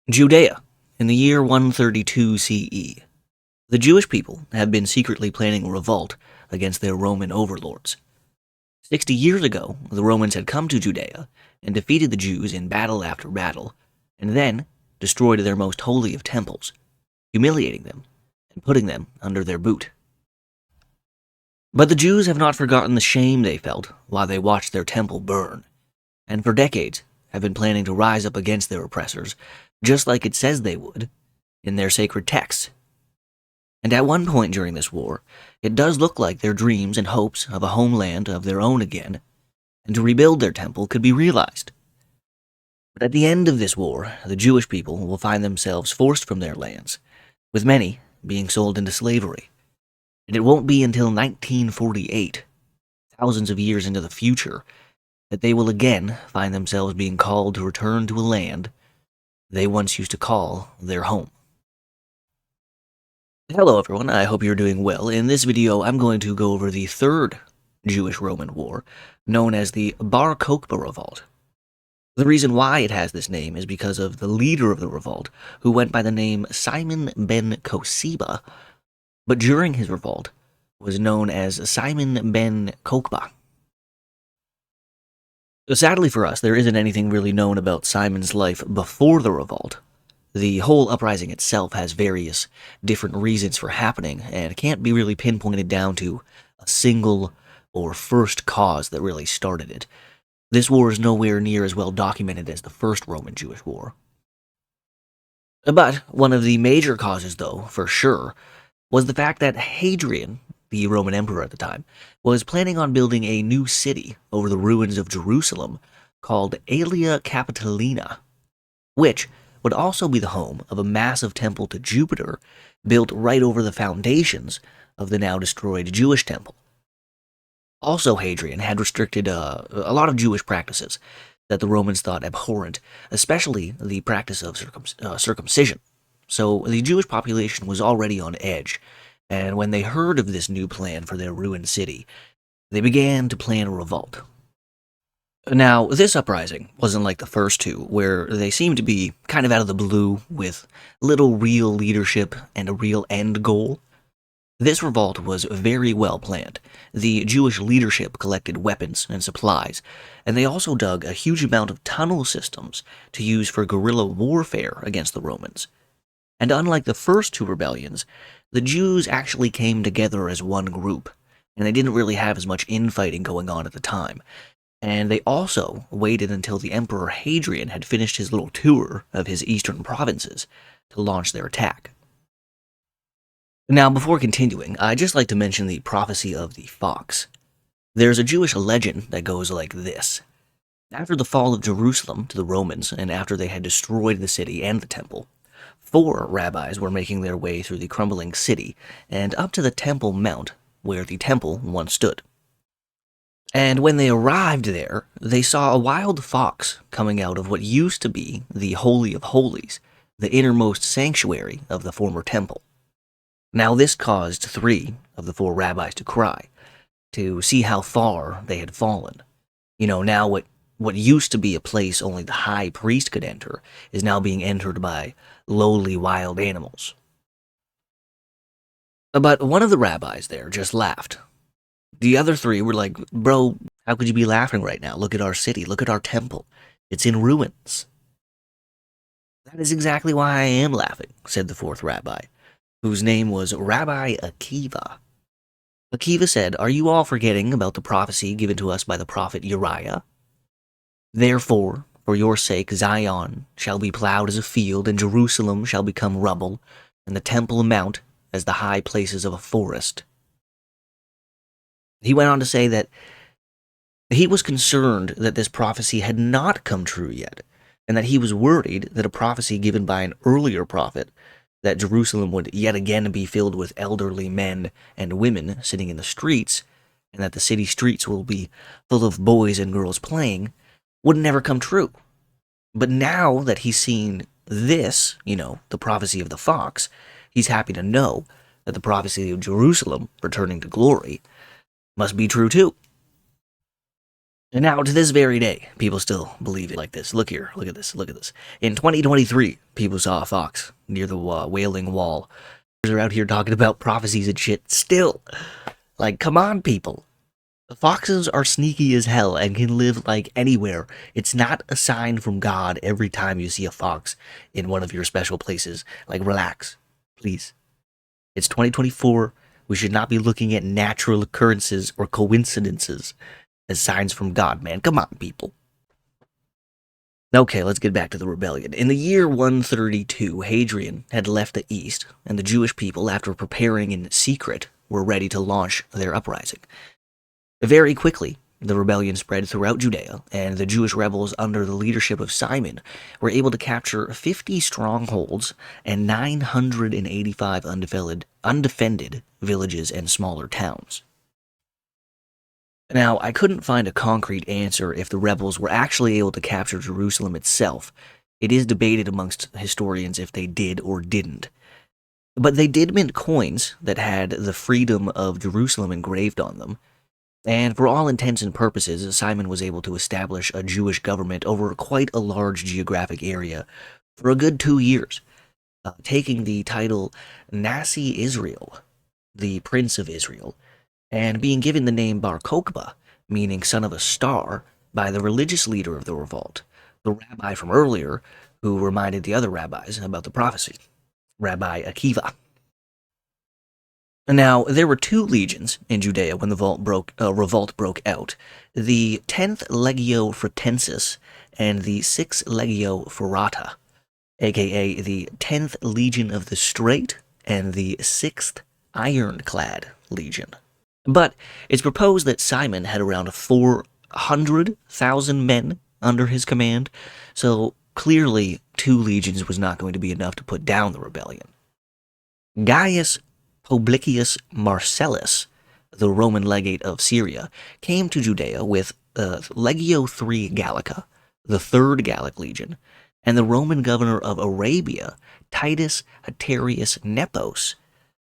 Judea, in the year 132 CE. The Jewish people had been secretly planning a revolt against their Roman overlords. 60 years ago, the Romans had come to Judea and defeated the Jews in battle after battle, and then destroyed their most holy of temples, humiliating them and putting them under their boot. But the Jews have not forgotten the shame they felt while they watched their temple burn, and for decades have been planning to rise up against their oppressors, just like it says they would in their sacred texts. And at one point during this war, it does look like their dreams and hopes of a homeland of their own again, and to rebuild their temple could be realized. But at the end of this war, the Jewish people will find themselves forced from their lands, with many being sold into slavery. And it won't be until 1948, thousands of years into the future, that they will again find themselves being called to return to a land they once used to call their home. Hello everyone, I hope you're doing well. In this video, I'm going to go over the third Jewish-Roman war, known as the Bar Kokhba Revolt. The reason why it has this name is because of the leader of the revolt, who went by the name Simon ben Kokhba, but during his revolt was known as Simon ben Kokhba. Sadly for us, there isn't anything really known about Simon's life before the revolt. The whole uprising itself has various different reasons for happening, and can't be really pinpointed down to a single or first cause that really started it. This war is nowhere near as well documented as the First Roman-Jewish War. But one of the major causes, though, for sure, was the fact that Hadrian, the Roman emperor at the time, was planning on building a new city over the ruins of Jerusalem called Aelia Capitolina, which would also be the home of a massive temple to Jupiter built right over the foundations of the now destroyed Jewish temple. Also, Hadrian had restricted a lot of Jewish practices that the Romans thought abhorrent, especially the practice of circumcision. So the Jewish population was already on edge, and when they heard of this new plan for their ruined city, they began to plan a revolt. Now, this uprising wasn't like the first two, where they seemed to be kind of out of the blue with little real leadership and a real end goal. This revolt was very well planned. The Jewish leadership collected weapons and supplies, and they also dug a huge amount of tunnel systems to use for guerrilla warfare against the Romans. And unlike the first two rebellions, the Jews actually came together as one group, and they didn't really have as much infighting going on at the time. And they also waited until the Emperor Hadrian had finished his little tour of his eastern provinces to launch their attack. Now, before continuing, I'd just like to mention the prophecy of the fox. There's a Jewish legend that goes like this. After the fall of Jerusalem to the Romans, and after they had destroyed the city and the temple, 4 rabbis were making their way through the crumbling city and up to the Temple Mount, where the temple once stood. And when they arrived there, they saw a wild fox coming out of what used to be the Holy of Holies, the innermost sanctuary of the former temple. Now this caused 3 of the 4 rabbis to cry, to see how far they had fallen. Now what used to be a place only the high priest could enter is now being entered by lowly wild animals. But one of the rabbis there just laughed. The other 3 were like, "Bro, how could you be laughing right now? Look at our city, look at our temple. It's in ruins." "That is exactly why I am laughing," said the 4th rabbi, whose name was Rabbi Akiva. Akiva said, "Are you all forgetting about the prophecy given to us by the prophet Uriah? Therefore, for your sake, Zion shall be plowed as a field, and Jerusalem shall become rubble, and the Temple Mount as the high places of a forest." He went on to say that he was concerned that this prophecy had not come true yet, and that he was worried that a prophecy given by an earlier prophet, that Jerusalem would yet again be filled with elderly men and women sitting in the streets, and that the city streets will be full of boys and girls playing, would never come true. But now that he's seen this, the prophecy of the fox, he's happy to know that the prophecy of Jerusalem returning to glory must be true too. And now, to this very day, people still believe it like this. Look here, look at this, look at this. In 2023, people saw a fox near the Wailing Wall. They're out here talking about prophecies and shit still. Like, come on, people. The foxes are sneaky as hell and can live, like, anywhere. It's not a sign from God every time you see a fox in one of your special places. Like, relax, please. It's 2024. We should not be looking at natural occurrences or coincidences as signs from God, man. Come on, people. Okay, let's get back to the rebellion. In the year 132, Hadrian had left the east, and the Jewish people, after preparing in secret, were ready to launch their uprising. Very quickly, the rebellion spread throughout Judea, and the Jewish rebels under the leadership of Simon were able to capture 50 strongholds and 985 undefended villages and smaller towns. Now, I couldn't find a concrete answer if the rebels were actually able to capture Jerusalem itself. It is debated amongst historians if they did or didn't. But they did mint coins that had the freedom of Jerusalem engraved on them. And for all intents and purposes, Simon was able to establish a Jewish government over quite a large geographic area for a good 2 years, taking the title Nasi Israel, the Prince of Israel, and being given the name Bar Kokhba, meaning son of a star, by the religious leader of the revolt, the rabbi from earlier who reminded the other rabbis about the prophecy, Rabbi Akiva. Now, there were 2 legions in Judea when the revolt broke out, the 10th Legio Fretensis and the 6th Legio Ferrata, aka the 10th Legion of the Straight and the 6th Ironclad Legion. But it's proposed that Simon had around 400,000 men under his command, so clearly 2 legions was not going to be enough to put down the rebellion. Gaius Publicius Marcellus, the Roman legate of Syria, came to Judea with Legio III Gallica, the 3rd Gallic Legion, and the Roman governor of Arabia, Titus Haterius Nepos,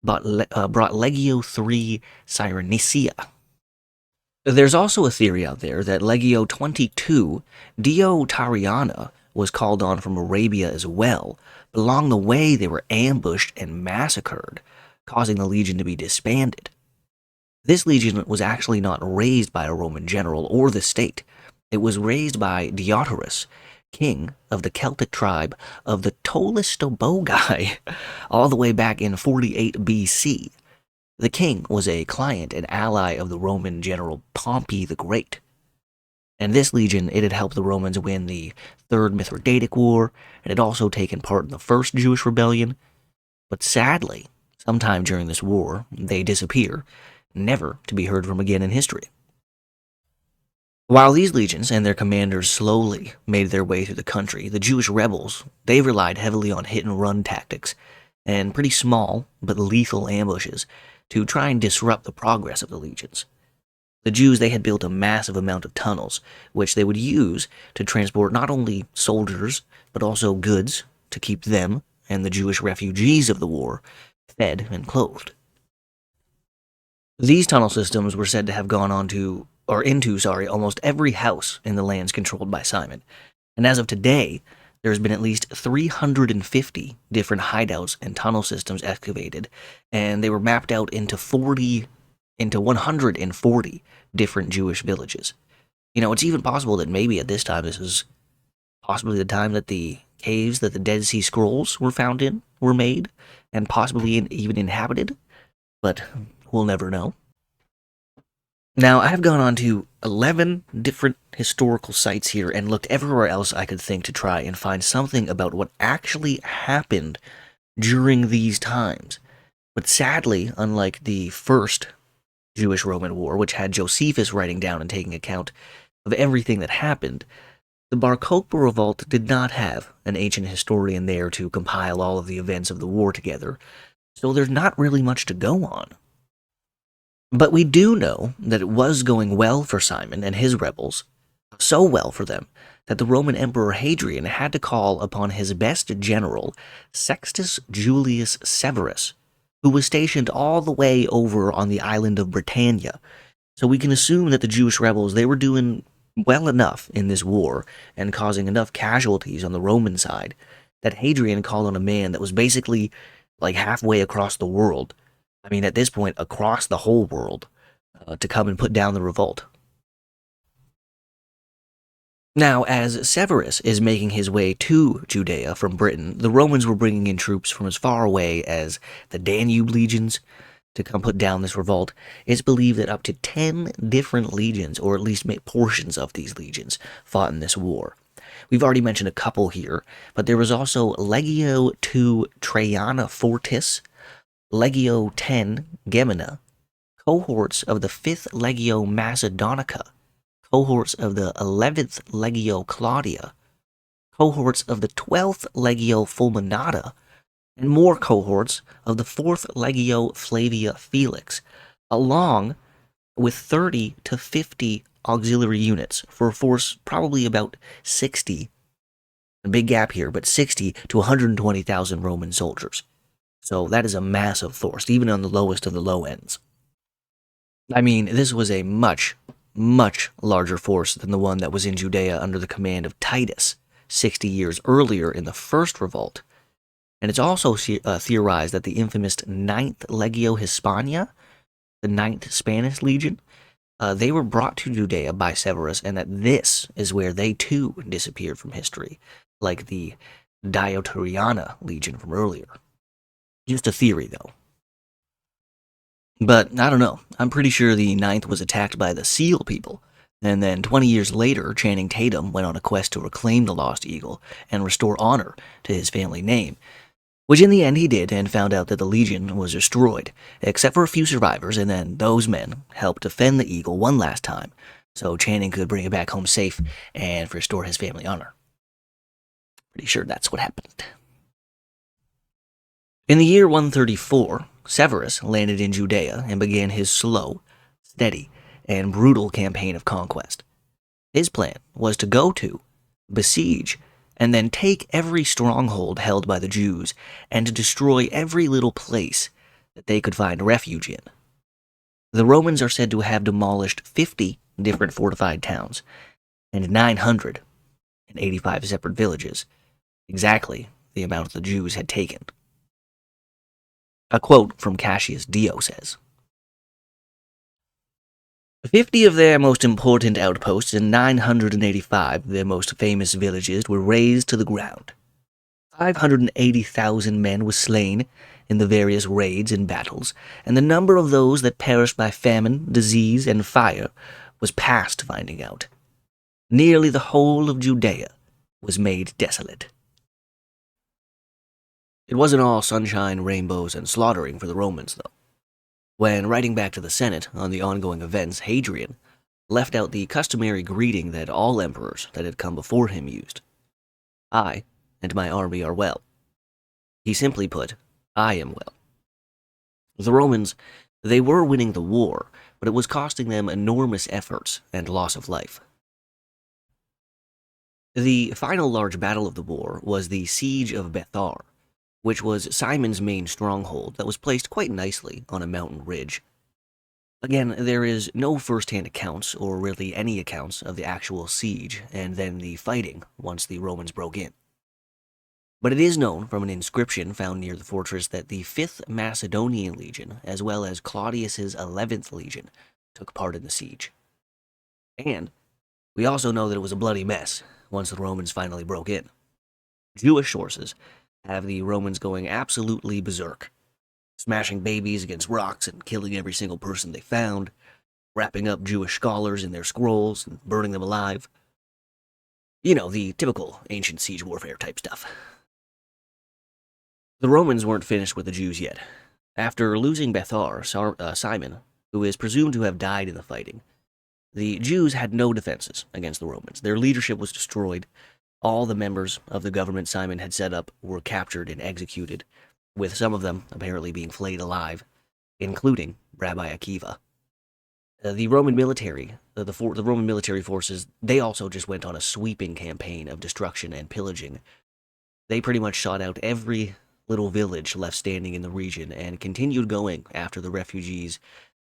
brought Legio III Cyrenaica. There's also a theory out there that Legio 22 Dio Tariana was called on from Arabia as well, but along the way they were ambushed and massacred, causing the legion to be disbanded. This legion was actually not raised by a Roman general or the state. It was raised by Deiotarus, king of the Celtic tribe of the Tolistobogai, all the way back in 48 BC. The king was a client and ally of the Roman general Pompey the Great. And this legion, it had helped the Romans win the Third Mithridatic War, and had also taken part in the First Jewish Rebellion. But sadly, sometime during this war, they disappear, never to be heard from again in history. While these legions and their commanders slowly made their way through the country, the Jewish rebels, they relied heavily on hit-and-run tactics and pretty small but lethal ambushes to try and disrupt the progress of the legions. The Jews, they had built a massive amount of tunnels, which they would use to transport not only soldiers, but also goods to keep them and the Jewish refugees of the war fed and clothed. These tunnel systems were said to have gone into almost every house in the lands controlled by Simon. And as of today, there's been at least 350 different hideouts and tunnel systems excavated, and they were mapped out into 140 different Jewish villages. You know, it's even possible that maybe at this time, this is possibly the time that the caves that the Dead Sea Scrolls were found in were made, and possibly even inhabited, but we'll never know. Now, I have gone on to 11 different historical sites here and looked everywhere else I could think to try and find something about what actually happened during these times. But sadly, unlike the first Jewish-Roman War, which had Josephus writing down and taking account of everything that happened, the Bar Kokhba revolt did not have an ancient historian there to compile all of the events of the war together, so there's not really much to go on. But we do know that it was going well for Simon and his rebels, so well for them that the Roman Emperor Hadrian had to call upon his best general, Sextus Julius Severus, who was stationed all the way over on the island of Britannia. So we can assume that the Jewish rebels, they were doing well enough in this war and causing enough casualties on the Roman side that Hadrian called on a man that was basically like halfway across the world. I mean, at this point, across the whole world, to come and put down the revolt. Now, as Severus is making his way to Judea from Britain, the Romans were bringing in troops from as far away as the Danube legions to come put down this revolt. It's believed that up to 10 different legions, or at least portions of these legions, fought in this war. We've already mentioned a couple here, but there was also Legio II Traiana Fortis, Legio X Gemina, cohorts of the 5th Legio Macedonica, cohorts of the 11th Legio Claudia, cohorts of the 12th Legio Fulminata, and more cohorts of the 4th Legio Flavia Felix, along with 30 to 50 auxiliary units for a force probably about 60, a big gap here, but 60 to 120,000 Roman soldiers. So that is a massive force, even on the lowest of the low ends. I mean, this was a much, much larger force than the one that was in Judea under the command of Titus 60 years earlier in the first revolt. And it's also theorized that the infamous 9th Legio Hispania, the 9th Spanish Legion, they were brought to Judea by Severus, and that this is where they too disappeared from history, like the Diocletiana Legion from earlier. Just a theory, though. But I don't know. I'm pretty sure the 9th was attacked by the Seal people, and then 20 years later, Channing Tatum went on a quest to reclaim the Lost Eagle and restore honor to his family name, which in the end he did, and found out that the Legion was destroyed, except for a few survivors, and then those men helped defend the Eagle one last time, so Channing could bring it back home safe and restore his family honor. Pretty sure that's what happened. In the year 134, Severus landed in Judea and began his slow, steady, and brutal campaign of conquest. His plan was to go to, besiege, and then take every stronghold held by the Jews and to destroy every little place that they could find refuge in. The Romans are said to have demolished 50 different fortified towns and 985 separate villages, exactly the amount the Jews had taken. A quote from Cassius Dio says, 50 of their most important outposts and 985 of their most famous villages were razed to the ground. 580,000 men were slain in the various raids and battles, and the number of those that perished by famine, disease, and fire was past finding out. Nearly the whole of Judea was made desolate. It wasn't all sunshine, rainbows, and slaughtering for the Romans, though. When writing back to the Senate on the ongoing events, Hadrian left out the customary greeting that all emperors that had come before him used. I and my army are well. He simply put, I am well. The Romans, they were winning the war, but it was costing them enormous efforts and loss of life. The final large battle of the war was the Siege of Betar, which was Simon's main stronghold that was placed quite nicely on a mountain ridge. Again, there is no first-hand accounts, or really any accounts, of the actual siege and then the fighting once the Romans broke in. But it is known from an inscription found near the fortress that the 5th Macedonian Legion, as well as Claudius's 11th Legion, took part in the siege. And we also know that it was a bloody mess once the Romans finally broke in. Jewish sources have the Romans going absolutely berserk, smashing babies against rocks and killing every single person they found, wrapping up Jewish scholars in their scrolls and burning them alive. You know, the typical ancient siege warfare type stuff. The Romans weren't finished with the Jews yet. After losing Betar, Simon, who is presumed to have died in the fighting, the Jews had no defenses against the Romans. Their leadership was destroyed. All the members of the government Simon had set up were captured and executed, with some of them apparently being flayed alive, including Rabbi Akiva. The Roman military, the Roman military forces, they also just went on a sweeping campaign of destruction and pillaging. They pretty much shot out every little village left standing in the region and continued going after the refugees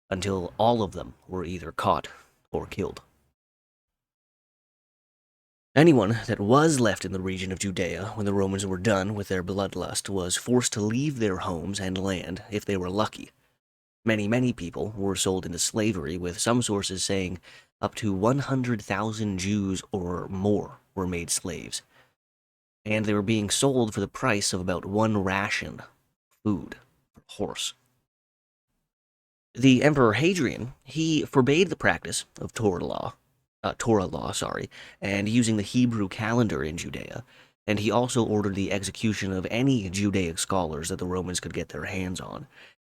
until all of them were either caught or killed. Anyone that was left in the region of Judea when the Romans were done with their bloodlust was forced to leave their homes and land if they were lucky. Many people were sold into slavery, with some sources saying up to 100,000 Jews or more were made slaves, and they were being sold for the price of about one ration food for a horse. The Emperor Hadrian, he forbade the practice of Torah law, and using the Hebrew calendar in Judea, and he also ordered the execution of any Judaic scholars that the Romans could get their hands on,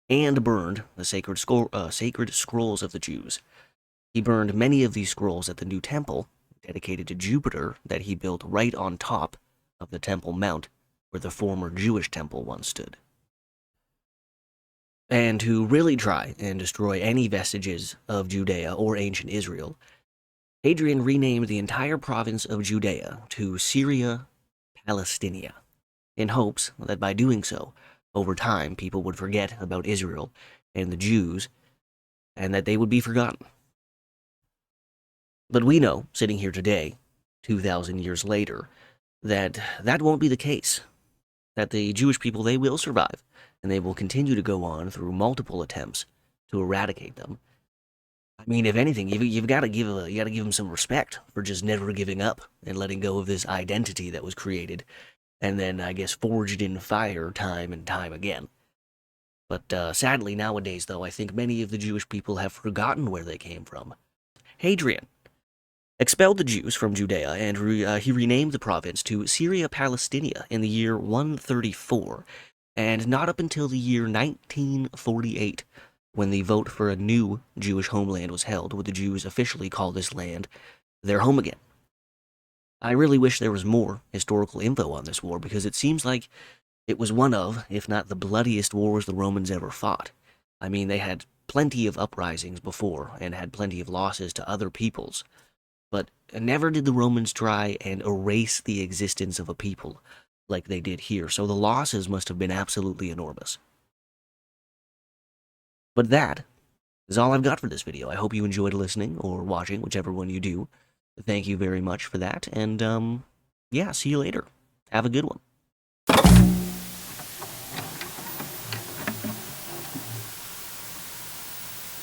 and burned the sacred scrolls of the Jews. He burned many of these scrolls at the new temple, dedicated to Jupiter, that he built right on top of the Temple Mount, where the former Jewish temple once stood. And to really try and destroy any vestiges of Judea or ancient Israel, Hadrian renamed the entire province of Judea to Syria Palestinia, in hopes that by doing so, over time, people would forget about Israel and the Jews, and that they would be forgotten. But we know, sitting here today, 2,000 years later, that that won't be the case. That the Jewish people, they will survive, and they will continue to go on through multiple attempts to eradicate them. I mean, if anything, you've got to give them some respect for just never giving up and letting go of this identity that was created, and then I guess forged in fire time and time again. But sadly, nowadays, though, I think many of the Jewish people have forgotten where they came from. Hadrian expelled the Jews from Judea, and he renamed the province to Syria Palestinia in the year 134, and not up until the year 1948, when the vote for a new Jewish homeland was held, would the Jews officially call this land their home again. I really wish there was more historical info on this war, because it seems like it was one of, if not the bloodiest wars the Romans ever fought. I mean, they had plenty of uprisings before, and had plenty of losses to other peoples, but never did the Romans try and erase the existence of a people like they did here, so the losses must have been absolutely enormous. But that is all I've got for this video. I hope you enjoyed listening or watching, whichever one you do. Thank you very much for that, and yeah, see you later. Have a good one.